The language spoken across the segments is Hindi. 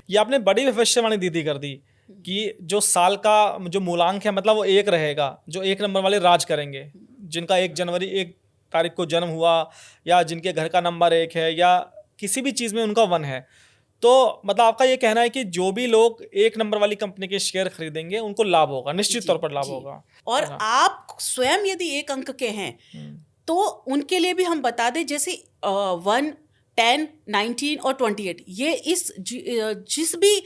ये आपने बड़ी भविष्यवाणी दीदी कर दी कि जो साल का जो मूलांक है मतलब वो 1 रहेगा, जो 1 नंबर वाले राज करेंगे, जिनका 1 जनवरी 1 तारीख को जन्म हुआ, या जिनके घर का नंबर 1 है, या किसी भी चीज़ में उनका 1 है। तो मतलब आपका ये कहना है कि जो भी लोग 1 नंबर वाली कंपनी के शेयर खरीदेंगे उनको लाभ होगा, निश्चित तौर पर लाभ होगा। और आप स्वयं यदि 1 अंक के हैं तो उनके लिए भी हम बता दें, जैसे 1, 10, 19 और 28, ये इस जिस भी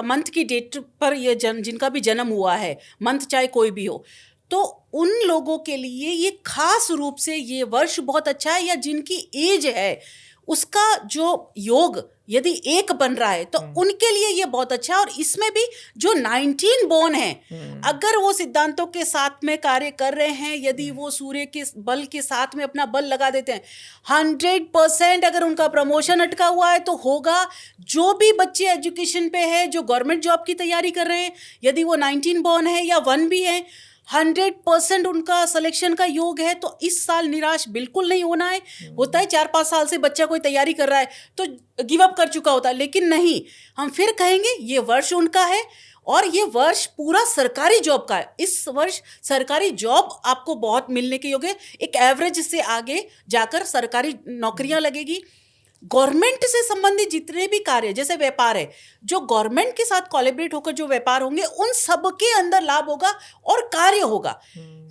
मंथ की डेट पर ये जिनका भी जन्म हुआ है, मंथ चाहे कोई भी हो, तो उन लोगों के लिए ये खास रूप से ये वर्ष बहुत अच्छा है, या जिनकी एज है उसका जो योग यदि 1 बन रहा है तो उनके लिए ये बहुत अच्छा है। और इसमें भी जो 19 बोर्न है, अगर वो सिद्धांतों के साथ में कार्य कर रहे हैं, यदि वो सूर्य के बल के साथ में अपना बल लगा देते हैं, 100% अगर उनका प्रमोशन अटका हुआ है तो होगा। जो भी बच्चे एजुकेशन पे है, जो गवर्नमेंट जॉब की तैयारी कर रहे हैं, यदि वो 19 बोर्न है या 1 भी है, 100% उनका सिलेक्शन का योग है। तो इस साल निराश बिल्कुल नहीं होना है। होता है 4-5 साल से बच्चा कोई तैयारी कर रहा है तो गिव अप कर चुका होता है, लेकिन नहीं, हम फिर कहेंगे ये वर्ष उनका है और ये वर्ष पूरा सरकारी जॉब का है। इस वर्ष सरकारी जॉब आपको बहुत मिलने के योग है, एक एवरेज से आगे जाकर सरकारी नौकरियां लगेगी। गवर्नमेंट से संबंधित जितने भी कार्य, जैसे व्यापार है, जो गवर्नमेंट के साथ कोलैबोरेट होकर जो व्यापार होंगे उन सबके अंदर लाभ होगा और कार्य होगा।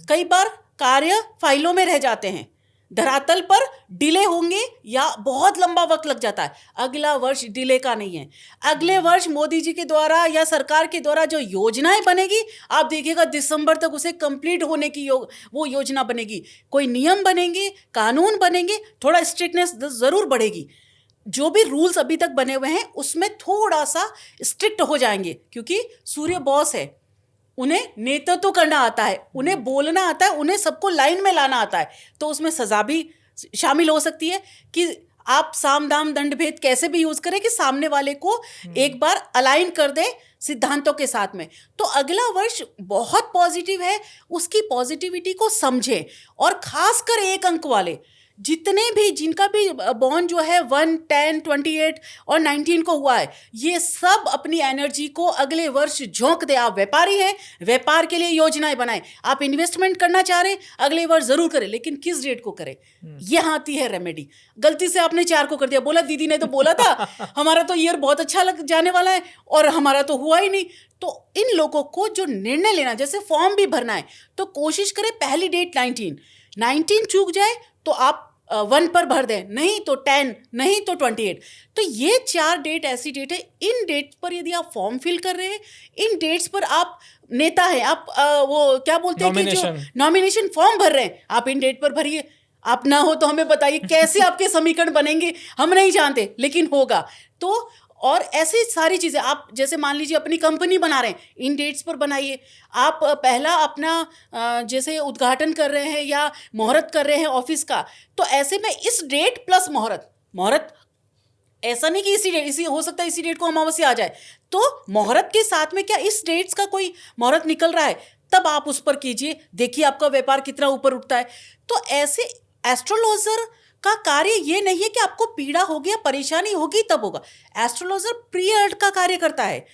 कई बार कार्य फाइलों में रह जाते हैं, धरातल पर डिले होंगे या बहुत लंबा वक्त लग जाता है। अगला वर्ष डिले का नहीं है। अगले वर्ष मोदी जी के द्वारा या सरकार के द्वारा जो योजनाएं बनेगी, आप देखिएगा दिसंबर तक उसे कंप्लीट होने की वो योजना बनेगी। कोई नियम बनेंगे, कानून बनेंगे, थोड़ा स्ट्रिक्टनेस जरूर बढ़ेगी। जो भी रूल्स अभी तक बने हुए हैं उसमें थोड़ा सा स्ट्रिक्ट हो जाएंगे, क्योंकि सूर्य बॉस है, उन्हें नेतृत्व करना आता है, उन्हें बोलना आता है, उन्हें सबको लाइन में लाना आता है। तो उसमें सजा भी शामिल हो सकती है कि आप साम दाम दंड भेद कैसे भी यूज करें कि सामने वाले को एक बार अलाइन कर दे सिद्धांतों के साथ में। तो अगला वर्ष बहुत पॉजिटिव है, उसकी पॉजिटिविटी को समझें। और खासकर 1 अंक वाले जितने भी, जिनका भी बॉन्ड जो है 1, 10, 28 और 19 को हुआ है, ये सब अपनी एनर्जी को अगले वर्ष झोंक दे। आप व्यापारी हैं, व्यापार के लिए योजनाएं बनाएं। आप इन्वेस्टमेंट करना चाह रहे हैं, अगले वर्ष जरूर करें, लेकिन किस डेट को करें, यह आती है रेमेडी। गलती से आपने 4 को कर दिया, बोला दीदी ने तो बोला था हमारा तो ईयर बहुत अच्छा लग जाने वाला है और हमारा तो हुआ ही नहीं। तो इन लोगों को जो निर्णय लेना, जैसे फॉर्म भी भरना है, तो कोशिश करें पहली डेट 19 चूक जाए तो आप 1 पर भर दें, नहीं तो 10, नहीं तो 28। तो ये 4 डेट ऐसी डेट है, इन डेट पर यदि आप फॉर्म फिल कर रहे हैं, इन डेट्स पर आप नेता है, आप वो क्या बोलते हैं कि जो नॉमिनेशन फॉर्म भर रहे हैं, आप इन डेट पर भरिए। आप ना हो तो हमें बताइए कैसे आपके समीकरण बनेंगे, हम नहीं जानते, लेकिन होगा। तो और ऐसी सारी चीज़ें, आप जैसे मान लीजिए अपनी कंपनी बना रहे हैं, इन डेट्स पर बनाइए। आप पहला अपना जैसे उद्घाटन कर रहे हैं या मुहूर्त कर रहे हैं ऑफिस का, तो ऐसे में इस डेट प्लस मुहूर्त ऐसा नहीं कि इसी हो सकता है इसी डेट को अमावस्या आ जाए, तो मुहूर्त के साथ में क्या इस डेट्स का कोई मुहूर्त निकल रहा है, तब आप उस पर कीजिए, देखिए आपका व्यापार कितना ऊपर उठता है। तो ऐसे एस्ट्रोलॉजर का कार्य ये नहीं है कि आपको पीड़ा होगी या परेशानी होगी तब होगा। एस्ट्रोलॉजर प्री अलर्ट का कार्य करता है।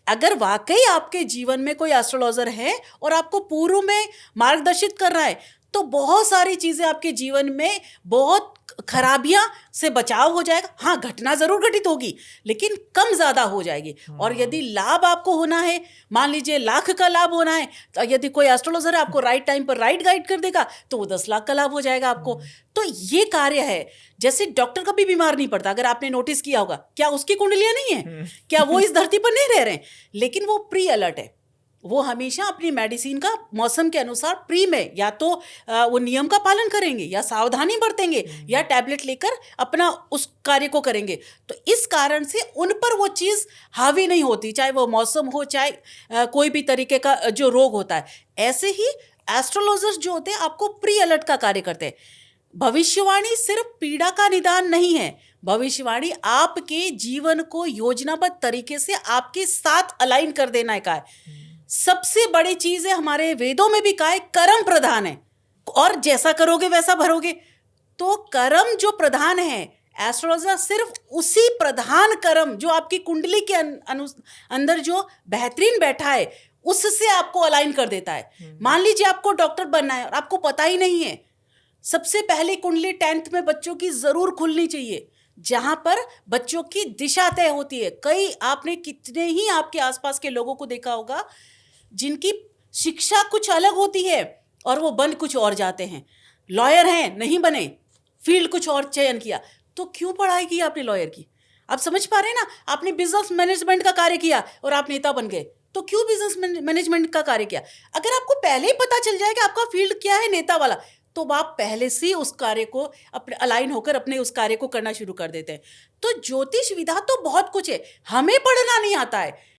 अगर वाकई आपके जीवन में कोई एस्ट्रोलॉजर है और आपको पूर्व में मार्गदर्शित कर रहा है, तो बहुत सारी चीजें आपके जीवन में, बहुत खराबियां से बचाव हो जाएगा। हाँ, घटना जरूर घटित होगी, लेकिन कम ज्यादा हो जाएगी। और यदि लाभ आपको होना है, मान लीजिए लाख का लाभ होना है, तो यदि कोई एस्ट्रोलॉजर है आपको राइट टाइम पर राइट गाइड कर देगा तो वो 10 लाख का लाभ हो जाएगा आपको। तो ये कार्य है। जैसे डॉक्टर कभी बीमार नहीं पड़ता, अगर आपने नोटिस किया होगा, क्या उसकी कुंडलियां नहीं है, क्या वो इस धरती पर नहीं रह रहे हैं, लेकिन वो प्री अलर्ट है। वो हमेशा अपनी मेडिसिन का मौसम के अनुसार प्री में या तो वो नियम का पालन करेंगे या सावधानी बरतेंगे या टैबलेट लेकर अपना उस कार्य को करेंगे। तो इस कारण से उन पर वो चीज़ हावी नहीं होती, चाहे वो मौसम हो, चाहे कोई भी तरीके का जो रोग होता है। ऐसे ही एस्ट्रोलॉजर्स जो होते हैं आपको प्री अलर्ट का कार्य करते हैं। भविष्यवाणी सिर्फ पीड़ा का निदान नहीं है, भविष्यवाणी आपके जीवन को योजनाबद्ध तरीके से आपके साथ अलाइन कर देना का है। सबसे बड़ी चीज है, हमारे वेदों में भी कहा है कर्म प्रधान है, और जैसा करोगे वैसा भरोगे। तो कर्म जो प्रधान है, एस्ट्रोलॉजर सिर्फ उसी प्रधान कर्म जो आपकी कुंडली के अंदर जो बेहतरीन बैठा है उससे आपको अलाइन कर देता है। मान लीजिए आपको डॉक्टर बनना है और आपको पता ही नहीं है, सबसे पहली कुंडली 10th में बच्चों की जरूर खुलनी चाहिए, जहां पर बच्चों की दिशा तय होती है। कई आपने कितने ही आपके आसपास के लोगों को देखा होगा जिनकी शिक्षा कुछ अलग होती है और वो बन कुछ और जाते हैं। लॉयर हैं, नहीं बने, फील्ड कुछ और चयन किया, तो क्यों पढ़ाई की आपने लॉयर की? आप समझ पा रहे हैं ना? आपने बिजनेस मैनेजमेंट का कार्य किया और आप नेता बन गए, तो क्यों बिजनेस मैनेजमेंट का कार्य किया? अगर आपको पहले ही पता चल जाए कि आपका फील्ड क्या है, नेता वाला, तो आप पहले से उस कार्य को अपने अलाइन होकर अपने उस कार्य को करना शुरू कर देते हैं। तो ज्योतिष विधा तो बहुत कुछ है, हमें पढ़ना नहीं आता है।